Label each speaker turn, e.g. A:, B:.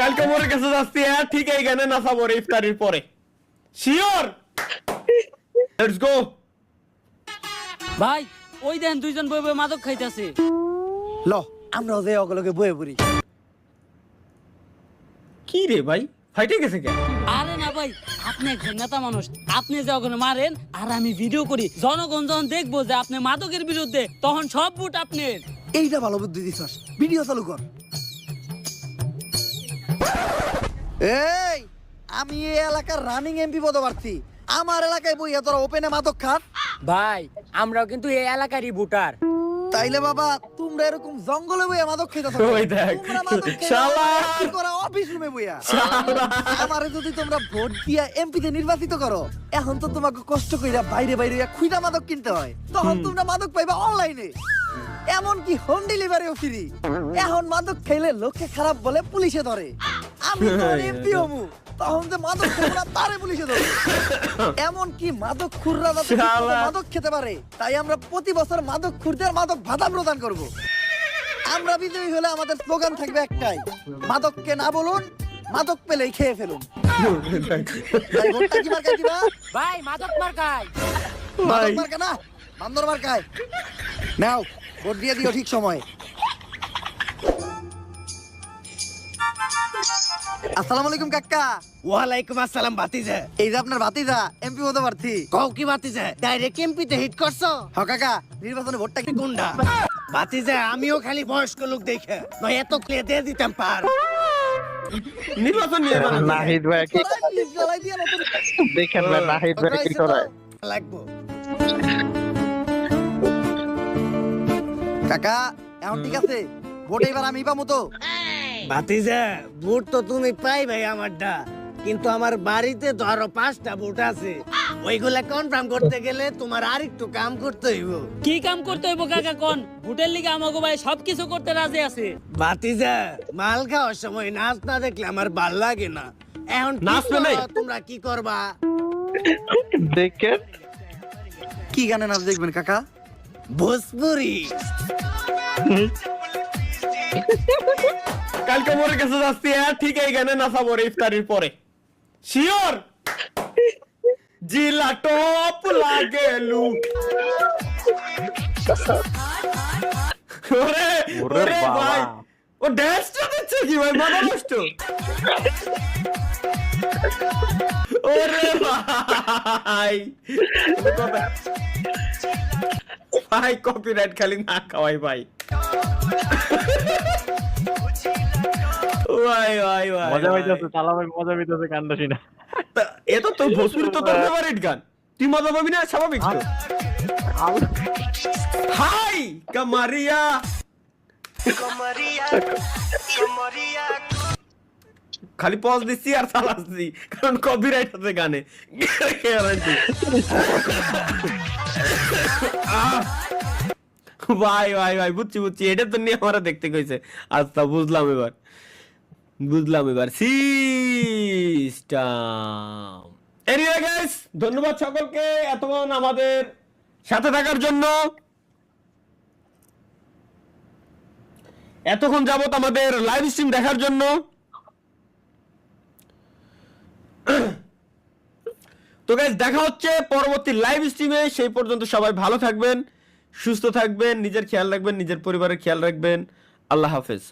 A: কালকে মোর কাছে যাচ্ছি হ্যাঁ ঠিক এই গানে নাচাবো রে ইফতারির পরে শিওর লেটস গো
B: ভাই ওই দেন দুইজন বই বই মাদক খাইতেছে
C: ল আমরাও যে ওগুলোকে বয়ে পড়ি।
A: কি রে ভাই ফাইটে গেছে কে
B: আরে না ভাই আপনি একজন নেতা মানুষ, আপনি যে ওখানে মারেন আর আমি ভিডিও করি, জনগণ যখন দেখবো যে আপনি মাদকের বিরুদ্ধে তখন সব ভোট আপনার।
C: এইটা ভালো বুদ্ধি দিছস, ভিডিও চালু কর। এই আমি এই এলাকার রানিং এমপি পদপ্রার্থী, আমার এলাকায় বইয়া তোরা ওপেনে মাদক খাস?
D: ভাই আমরাও কিন্তু এই এলাকারই ভোটার।
C: তাইলে বাবা তোমরা এরকম জঙ্গলে বইয়া মাদক খাইতেছ?
A: ওই দেখ, শালা।
C: অফিস রুমে বইয়া।
A: শালা।
C: আমারে যদি তোমরা ভোট দিয়া এমপিতে নির্বাচিত করো, এখন তো তোমাকে কষ্ট কইরা বাইরে বাইরে খুইদা মাদক কিনতে হয়, তখন তোমরা মাদক পাইবা অনলাইনে, এমন কি হোম ডেলিভারিও ফ্রি। এখন মাদক খাইলে লোকে খারাপ বলে পুলিশে ধরে, আমি তো এমপি হমু, তখন যে মাদক খাবো না তারে পুলিশে ধরে। এমন কি মাদক খুররা যাতে
A: শালা।
C: মাদক খেতে পারে, তাই আমরা প্রতি বছর মাদক খুরদের মাদক ভাতা প্রদান করব। আমরা বিজয়ী হলে আমাদের স্লোগান থাকবে একটাই, মাদককে না বলুন, মাদক পেলেই খেয়ে ফেলুন। তাই ভোটটা কি মার্কায় দিবা?
D: ভাই মাদক মার্কায়।
C: মাদক মার্কা না, বান্দর মার্কায়। নাও ভোট দিয়ে দিও ঠিক সময়। আসসালামু আলাইকুম কাকা।
E: ওয়ালাইকুম আসসালাম ভাতিজা।
C: এই যে আপনার ভাতিজা এমপি পদপ্রার্থী।
E: কও কি ভাতিজা, ডাইরেক্ট এমপিতে হিট করছো?
C: হ কাকা, নির্বাচনে ভোটটা কি
E: গুন্ডা ভাতিজা, আমিও খালি বয়স্ক লোক দেখে নয় এত ক্লিয়ার দিয়ে দিতাম পার।
A: নির্বাচন নিয়ে
F: নাহিদ ভাই কি দেখেন ভাই, নাহিদ ভাই কি করে
E: লাগবো
C: কাকা, এখন ঠিক আছে, ভোট এবার আমি পাবো তো?
E: ভাতিজা, ভোট তো তুমি পাই ভাই আমারটা, কিন্তু আমার বাড়িতে তো আরো 5টা ভোট আছে, ওইগুলা কনফার্ম করতে গেলে তোমার আর একটু কাম করতে হইব।
B: কি কাম করতে হইব কাকা কোন? ভোটের লিগে আমাকে ভাই সবকিছু করতে রাজি আছে।
E: ভাতিজা, মাল খাওয়ার সময় নাচ না দেখলে আমার ভাল লাগে না। এখন কি
A: নাচবে নাই?
E: করো, তোমরা কি করবা?
F: দেখেন
C: কি গানে নাচ দেখবেন কাকা?
E: ভোজপুরি।
A: কালকে মোর কাছে যাচ্ছি হ্যাঁ ঠিক এই গানে নাচাবো রে ইফতারির পরে শিওর জিলা টপ লাগেলু ওরে
F: ওরে
A: ওরে
F: বাবা।
A: ভাই ও ড্যান্সটা দিচ্ছে কি ভাই মাথা নষ্ট ওরে ভাই ভাই কপিরাইট খালি না খাওয়াই ভাই ভাই ভাই ভাই
F: মজা পাইতেছে, চালা ভাই মজা পাইতেছে গানটা শুনে।
A: এটা তো ভোজপুরি তো তোর ফেভারিট গান, তুই মজা পাবি না? স্বাভাবিক তো। হাই কামারিয়া খালি পজ দিচ্ছি আর চালাচ্ছি কারণ কপিরাইট আছে গানে। ভাই ভাই ভাই বুঝছি বুঝছি, এটা তো নিয়ে আমরা দেখতে কইছে। আচ্ছা বুঝলাম এবার সিস্টেম। এনিওয়ে গাইস, ধন্যবাদ সকলকে এতক্ষণ আমাদের সাথে থাকার জন্য, এতক্ষণ যাবত আমাদের লাইভ স্ট্রিম দেখার জন্য। তো গাইস দেখা হচ্ছে পরবর্তী লাইভ স্ট্রিমে, সেই পর্যন্ত সবাই ভালো থাকবেন, সুস্থ থাকবেন, নিজের খেয়াল রাখবেন, নিজের পরিবারের খেয়াল রাখবেন। আল্লাহ হাফেজ।